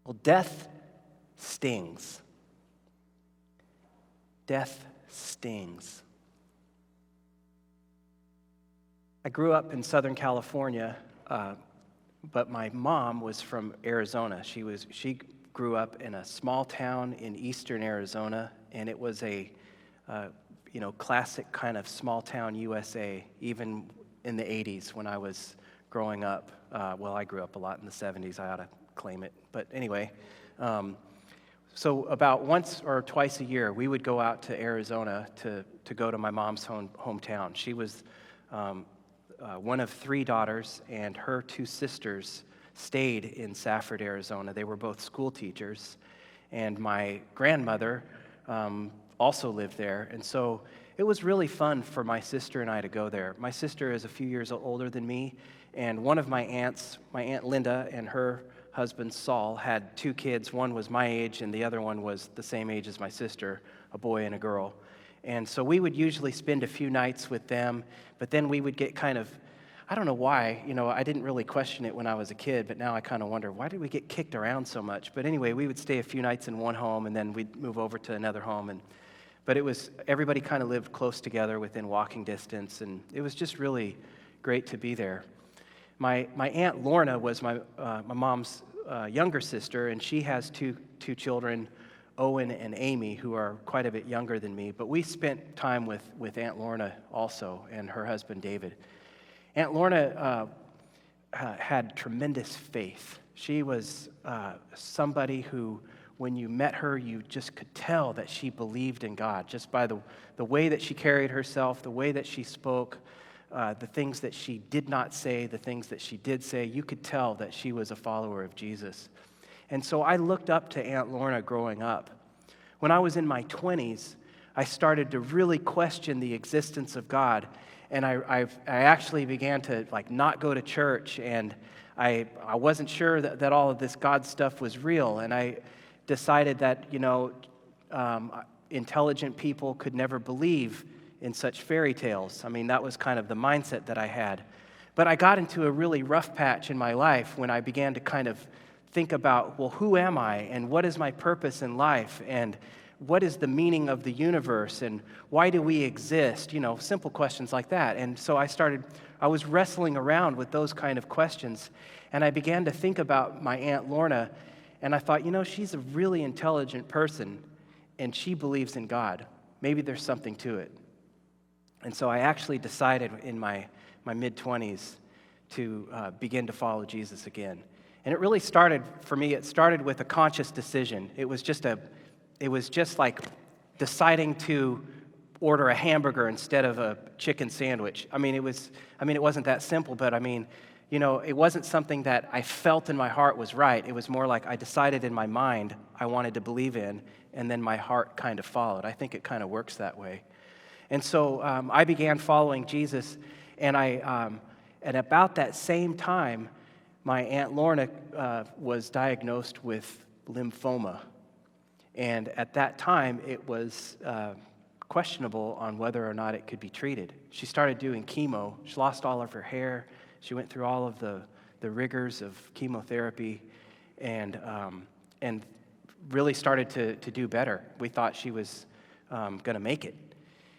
Well, death stings. Death stings. I grew up in Southern California, but my mom was from Arizona. She grew up in a small town in eastern Arizona, and it was a classic kind of small town USA, even in the 80s when I was growing up. Well, I grew up a lot in the 70s. I ought to claim it. But anyway, so about once or twice a year, we would go out to Arizona to go to my mom's hometown. She was one of three daughters, and her two sisters stayed in Safford, Arizona. They were both school teachers, and my grandmother also lived there. And so it was really fun for my sister and I to go there. My sister is a few years older than me, and one of my aunts, my Aunt Linda and her husband Saul, had two kids. One was my age, and the other one was the same age as my sister, a boy and a girl. And so we would usually spend a few nights with them, but then we would get kind of, I don't know why, I didn't really question it when I was a kid, but now I kind of wonder, why did we get kicked around so much? But anyway, we would stay a few nights in one home, and then we'd move over to another home. But everybody kind of lived close together within walking distance, and it was just really great to be there. My Aunt Lorna was my mom's younger sister, and she has two children, Owen and Amy, who are quite a bit younger than me. But we spent time with Aunt Lorna also, and her husband David. Aunt Lorna had tremendous faith. She was somebody who, when you met her, you just could tell that she believed in God, just by the way that she carried herself, the way that she spoke, the things that she did not say, the things that she did say. You could tell that she was a follower of Jesus. And so I looked up to Aunt Lorna growing up. When I was in my 20s, I started to really question the existence of God, and I actually began to not go to church, and I wasn't sure that all of this God stuff was real, and I decided that intelligent people could never believe in such fairy tales. I mean, that was kind of the mindset that I had. But I got into a really rough patch in my life when I began to kind of think about, well, who am I, and what is my purpose in life, and what is the meaning of the universe, and why do we exist? Simple questions like that. And so I was wrestling around with those kind of questions, and I began to think about my Aunt Lorna, and I thought, she's a really intelligent person, and she believes in God. Maybe there's something to it. And so I actually decided in my mid-20s to begin to follow Jesus again. And it really started, for me, it started with a conscious decision. It was just like deciding to order a hamburger instead of a chicken sandwich. It wasn't that simple, but it wasn't something that I felt in my heart was right. It was more like I decided in my mind I wanted to believe in, and then my heart kind of followed. I think it kind of works that way. And so I began following Jesus, and at about that same time, my Aunt Lorna was diagnosed with lymphoma. And at that time, it was questionable on whether or not it could be treated. She started doing chemo. She lost all of her hair. She went through all of the rigors of chemotherapy, and really started to do better. We thought she was going to make it.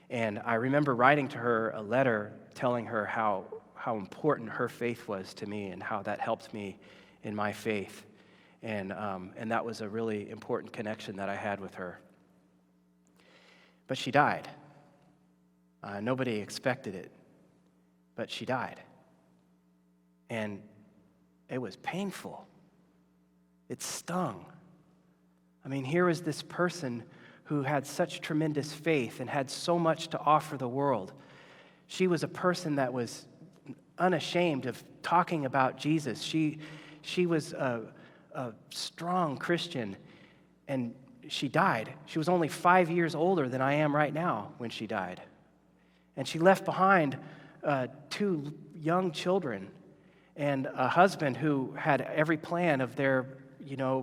And I remember writing to her a letter telling her how important her faith was to me and how that helped me in my faith. And that was a really important connection that I had with her. But she died. Nobody expected it, but she died. And it was painful. It stung. Here was this person who had such tremendous faith and had so much to offer the world. She was a person that was unashamed of talking about Jesus. She was a strong Christian, and she died. She was only 5 years older than I am right now when she died. And she left behind 2 young children and a husband who had every plan of their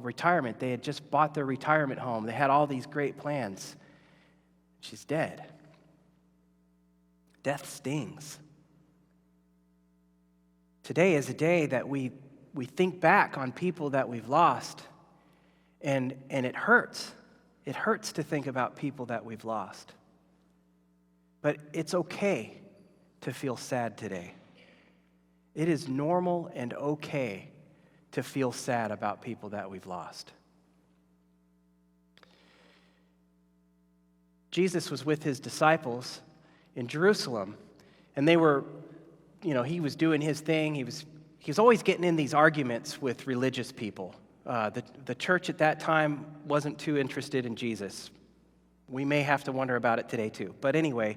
retirement. They had just bought their retirement home. They had all these great plans. She's dead. Death stings. Today is a day that we think back on people that we've lost, And it hurts. It hurts to think about people that we've lost. But it's okay to feel sad today. It is normal and okay to feel sad about people that we've lost. Jesus was with his disciples in Jerusalem, and they were, he was doing his thing. He was always getting in these arguments with religious people. The church at that time wasn't too interested in Jesus. We may have to wonder about it today too. But anyway,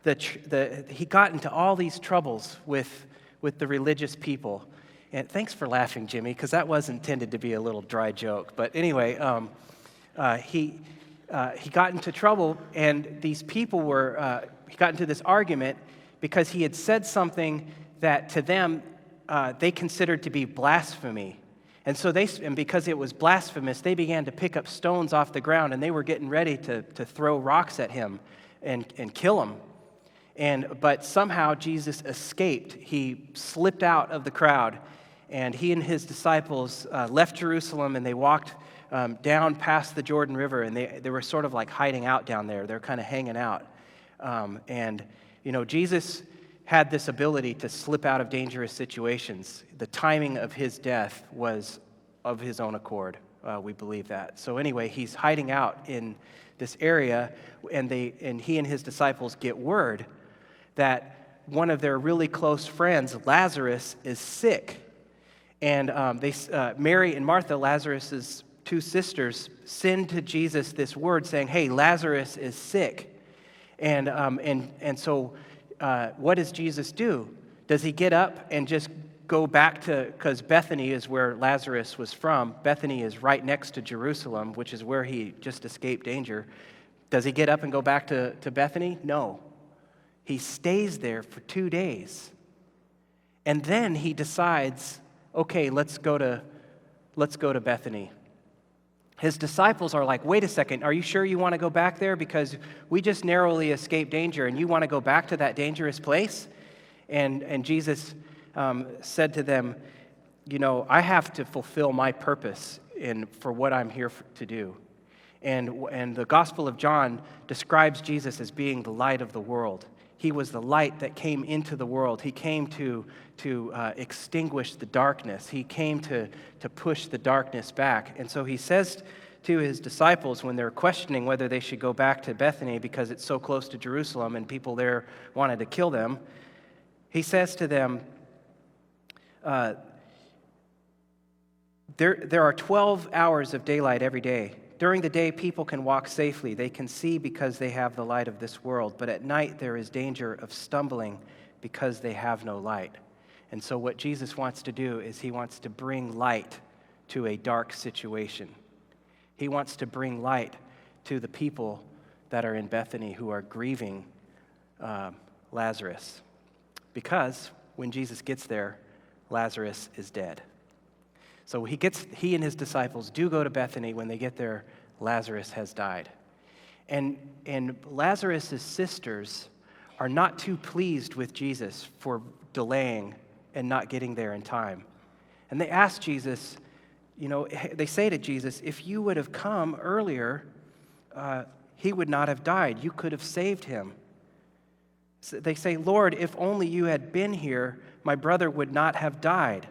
he got into all these troubles with the religious people. And thanks for laughing, Jimmy, because that was intended to be a little dry joke. But anyway, he got into trouble, and these people he got into this argument because he had said something that to them they considered to be blasphemy. And so because it was blasphemous, they began to pick up stones off the ground, and they were getting ready to throw rocks at him and kill him. But somehow Jesus escaped. He slipped out of the crowd, and he and his disciples left Jerusalem, and they walked down past the Jordan River, and they were sort of like hiding out down there. They're kind of hanging out. Jesus had this ability to slip out of dangerous situations. The timing of his death was of his own accord. We believe that. So anyway, he's hiding out in this area, and he and his disciples get word that one of their really close friends, Lazarus, is sick. And Mary and Martha, Lazarus's two sisters, send to Jesus this word saying, "Hey, Lazarus is sick." And so what does Jesus do? Does he get up and just go back because Bethany is where Lazarus was from. Bethany is right next to Jerusalem, which is where he just escaped danger. Does he get up and go back to Bethany? No. He stays there for 2 days. And then he decides, okay, let's go to Bethany. His disciples are like, wait a second, are you sure you want to go back there? Because we just narrowly escaped danger, and you want to go back to that dangerous place? And Jesus said to them, I have to fulfill my purpose for what I'm here to do. And the Gospel of John describes Jesus as being the light of the world. He was the light that came into the world. He came to extinguish the darkness. He came to push the darkness back. And so he says to his disciples when they're questioning whether they should go back to Bethany because it's so close to Jerusalem and people there wanted to kill them, he says to them, there are 12 hours of daylight every day. During the day, people can walk safely. They can see because they have the light of this world. But at night, there is danger of stumbling because they have no light. And so what Jesus wants to do is he wants to bring light to a dark situation. He wants to bring light to the people that are in Bethany who are grieving Lazarus. Because when Jesus gets there, Lazarus is dead. So he and his disciples do go to Bethany. When they get there, Lazarus has died. And Lazarus' sisters are not too pleased with Jesus for delaying and not getting there in time. And they ask Jesus, they say to Jesus, if you would have come earlier, he would not have died. You could have saved him. So they say, Lord, if only you had been here, my brother would not have died.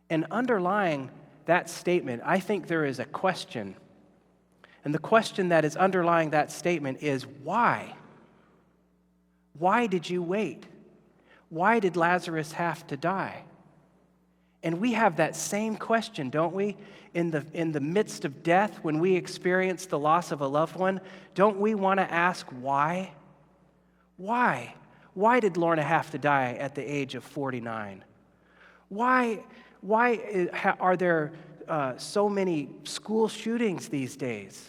And underlying that statement, I think there is a question. And the question that is underlying that statement is, why? Why did you wait? Why did Lazarus have to die? And we have that same question, don't we? In the midst of death, when we experience the loss of a loved one, don't we want to ask why? Why? Why did Lorna have to die at the age of 49? Why are there so many school shootings these days?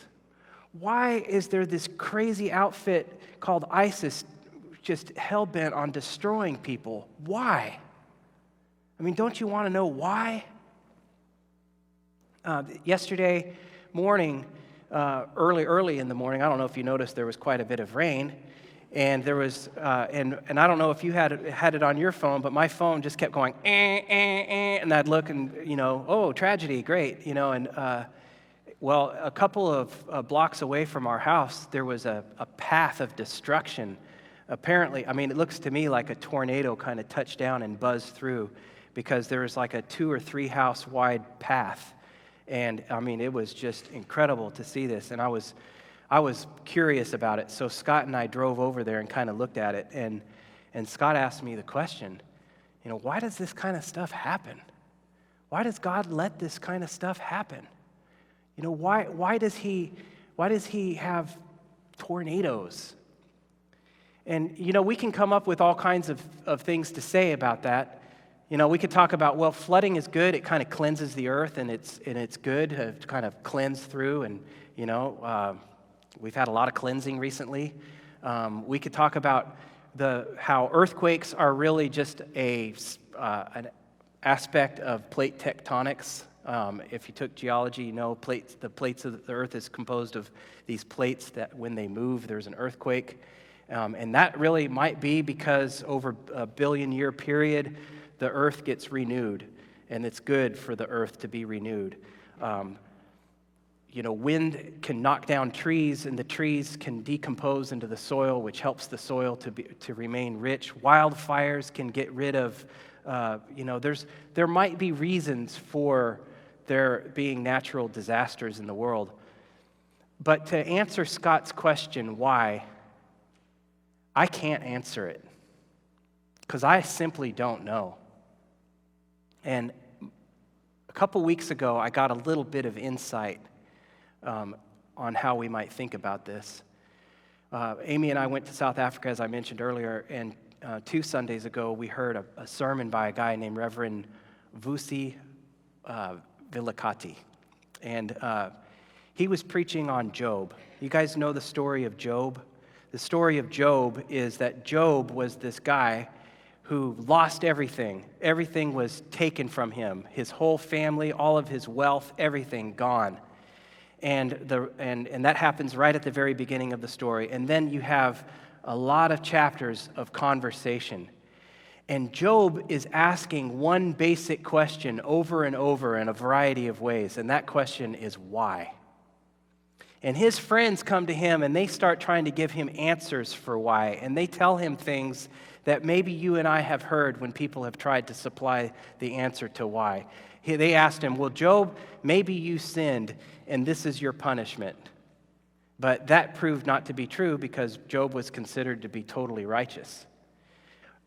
Why is there this crazy outfit called ISIS just hell-bent on destroying people? Why? I mean, don't you want to know why? Yesterday morning, early in the morning, I don't know if you noticed there was quite a bit of rain, And there was, and I don't know if you had it on your phone, but my phone just kept going, and I'd look and, oh, tragedy, great, and well, a couple of blocks away from our house, there was a path of destruction. Apparently, it looks to me like a tornado kind of touched down and buzzed through, because there was like a 2 or 3 house wide path. And it was just incredible to see this. And I was curious about it. So Scott and I drove over there and kind of looked at it. And Scott asked me the question, why does this kind of stuff happen? Why does God let this kind of stuff happen? Why does he have tornadoes? And, we can come up with all kinds of things to say about that. We could talk about, well, flooding is good. It kind of cleanses the earth, and it's good to kind of cleanse through. And, we've had a lot of cleansing recently. We could talk about how earthquakes are really just an aspect of plate tectonics. If you took geology, the plates of the earth is composed of these plates that when they move, there's an earthquake. And that really might be because over a billion-year period, the earth gets renewed, and it's good for the earth to be renewed. Wind can knock down trees, and the trees can decompose into the soil, which helps the soil to remain rich. Wildfires can get rid of, there might be reasons for there being natural disasters in the world. But to answer Scott's question, why, I can't answer it, because I simply don't know. And a couple weeks ago, I got a little bit of insight on how we might think about this. Amy and I went to South Africa, as I mentioned earlier, and 2 Sundays ago, we heard a sermon by a guy named Reverend Vusi Vilakati. And he was preaching on Job. You guys know the story of Job? The story of Job is that Job was this guy who lost everything. Everything was taken from him. His whole family, all of his wealth, everything gone. And that happens right at the very beginning of the story. And then you have a lot of chapters of conversation. And Job is asking one basic question over and over in a variety of ways. And that question is why? And his friends come to him and they start trying to give him answers for why. And they tell him things that maybe you and I have heard when people have tried to supply the answer to why. They asked him, well, Job, maybe you sinned and this is your punishment. But that proved not to be true because Job was considered to be totally righteous.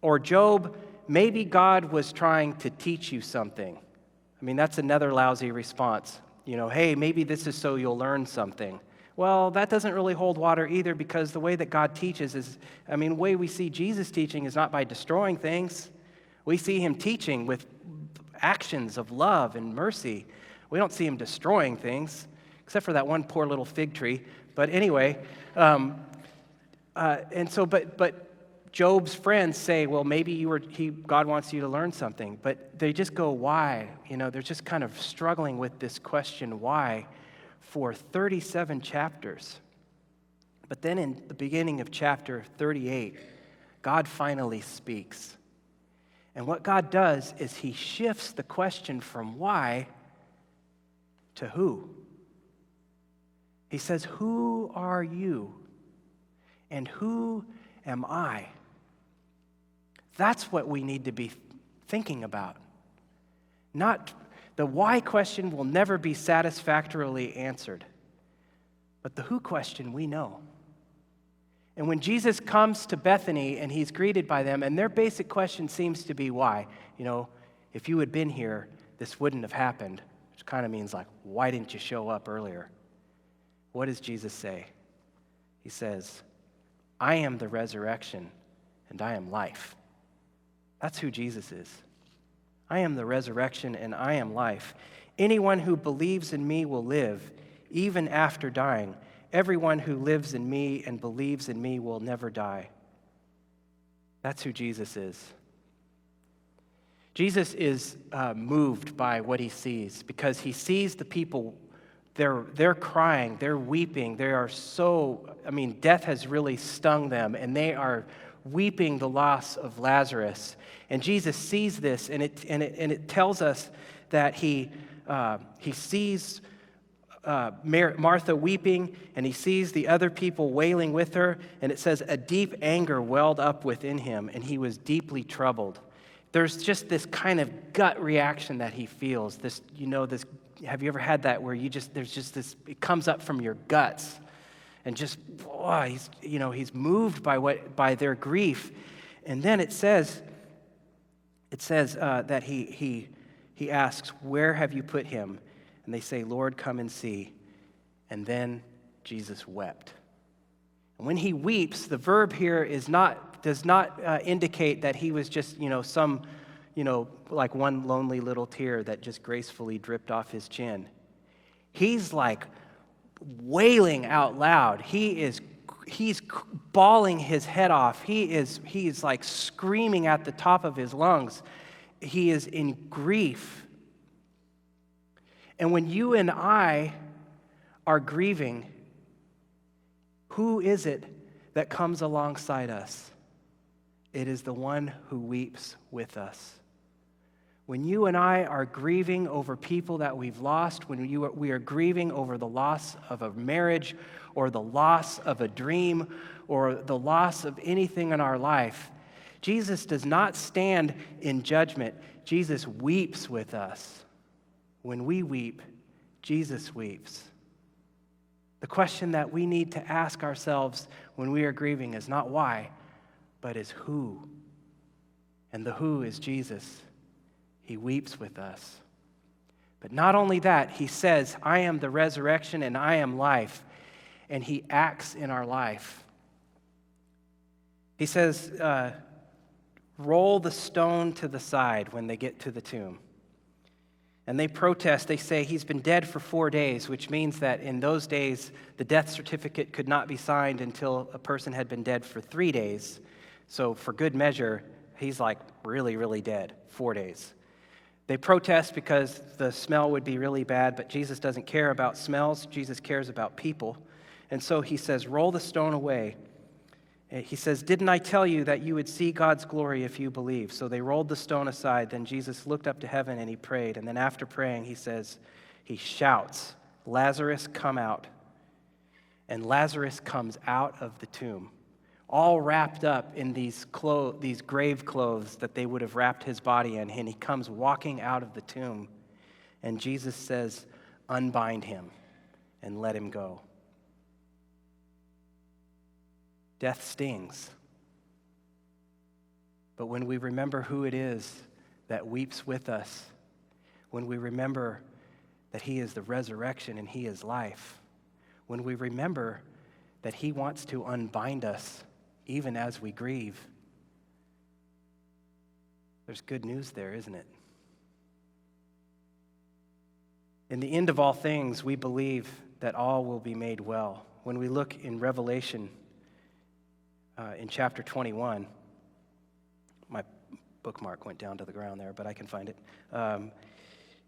Or Job, maybe God was trying to teach you something. That's another lousy response. Hey, maybe this is so you'll learn something. Well, that doesn't really hold water either, because the way that God teaches is, the way we see Jesus teaching is not by destroying things. We see him teaching with actions of love and mercy. We don't see him destroying things, except for that one poor little fig tree. But anyway, but Job's friends say, well, maybe God wants you to learn something. But they just go, why? They're just kind of struggling with this question, why, for 37 chapters. But then in the beginning of chapter 38, God finally speaks. And what God does is he shifts the question from why to who. He says, who are you? And who am I? That's what we need to be thinking about. Not the why question will never be satisfactorily answered, but the who question we know. And when Jesus comes to Bethany and he's greeted by them, and their basic question seems to be why. If you had been here, this wouldn't have happened, which kind of means like, why didn't you show up earlier? What does Jesus say? He says, I am the resurrection and I am life. That's who Jesus is. I am the resurrection and I am life. Anyone who believes in me will live, even after dying. Everyone who lives in me and believes in me will never die. That's who Jesus is. Jesus is moved by what he sees, because he sees the people they're crying, they're weeping, they are so, death has really stung them, and they are weeping the loss of Lazarus. And Jesus sees this, and it tells us that he sees Martha weeping, and he sees the other people wailing with her, and it says a deep anger welled up within him, and he was deeply troubled. There's just this kind of gut reaction that he feels. This, have you ever had that where there's just this, it comes up from your guts, and just, he's moved by their grief. And then it says that he asks, "Where have you put him?" And they say, "Lord, come and see." And then Jesus wept. And when he weeps, the verb here does not indicate that he was just, like one lonely little tear that just gracefully dripped off his chin. He's like wailing out loud. He's bawling his head off. He is like screaming at the top of his lungs. He is in grief. And when you and I are grieving, who is it that comes alongside us? It is the one who weeps with us. When you and I are grieving over people that we've lost, when we are grieving over the loss of a marriage or the loss of a dream or the loss of anything in our life, Jesus does not stand in judgment. Jesus weeps with us. When we weep, Jesus weeps. The question that we need to ask ourselves when we are grieving is not why, but is who. And the who is Jesus. He weeps with us. But not only that, he says, "I am the resurrection and I am life." And he acts in our life. He says, roll the stone to the side when they get to the tomb. And they protest. They say he's been dead for 4 days, which means that in those days, the death certificate could not be signed until a person had been dead for 3 days. So for good measure, he's like really, really dead, 4 days. They protest because the smell would be really bad, but Jesus doesn't care about smells. Jesus cares about people. And so he says, roll the stone away. He says, "Didn't I tell you that you would see God's glory if you believe?" So they rolled the stone aside. Then Jesus looked up to heaven and he prayed. And then after praying, he shouts, "Lazarus, come out." And Lazarus comes out of the tomb, all wrapped up in these grave clothes that they would have wrapped his body in. And he comes walking out of the tomb. And Jesus says, "Unbind him and let him go." Death stings. But when we remember who it is that weeps with us, when we remember that he is the resurrection and he is life, when we remember that he wants to unbind us even as we grieve, there's good news there, isn't it? In the end of all things, we believe that all will be made well. When we look in Revelation, in chapter 21, my bookmark went down to the ground there, but I can find it.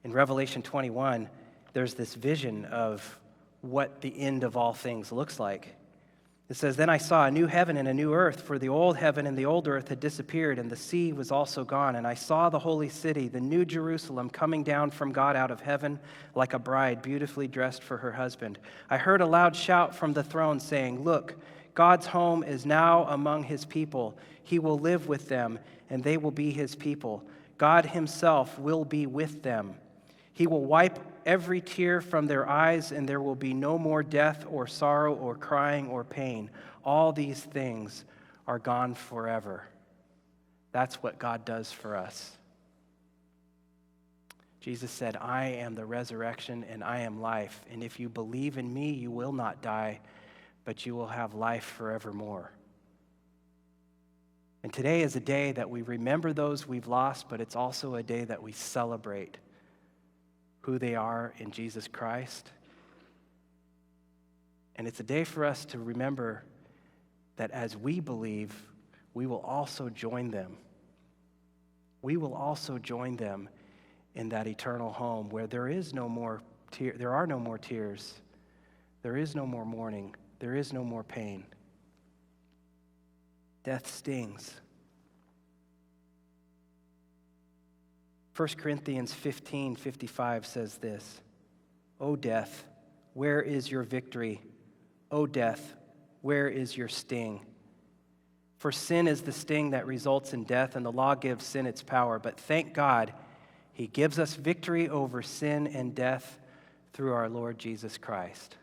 In Revelation 21, there's this vision of what the end of all things looks like. It says, "Then I saw a new heaven and a new earth, for the old heaven and the old earth had disappeared, and the sea was also gone. And I saw the holy city, the new Jerusalem, coming down from God out of heaven, like a bride beautifully dressed for her husband. I heard a loud shout from the throne saying, 'Look, God's home is now among his people. He will live with them, and they will be his people. God himself will be with them. He will wipe every tear from their eyes, and there will be no more death or sorrow or crying or pain. All these things are gone forever.'" That's what God does for us. Jesus said, "I am the resurrection and I am life. And if you believe in me, you will not die, but you will have life forevermore." And today is a day that we remember those we've lost, but it's also a day that we celebrate who they are in Jesus Christ. And it's a day for us to remember that as we believe, we will also join them. We will also join them in that eternal home where there is no more there are no more tears. There is no more mourning. There is no more pain. Death stings. 1 Corinthians 15:55 says this, O death, where is your victory? O death, where is your sting? For sin is the sting that results in death, and the law gives sin its power. But thank God, he gives us victory over sin and death through our Lord Jesus Christ.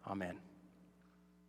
Amen.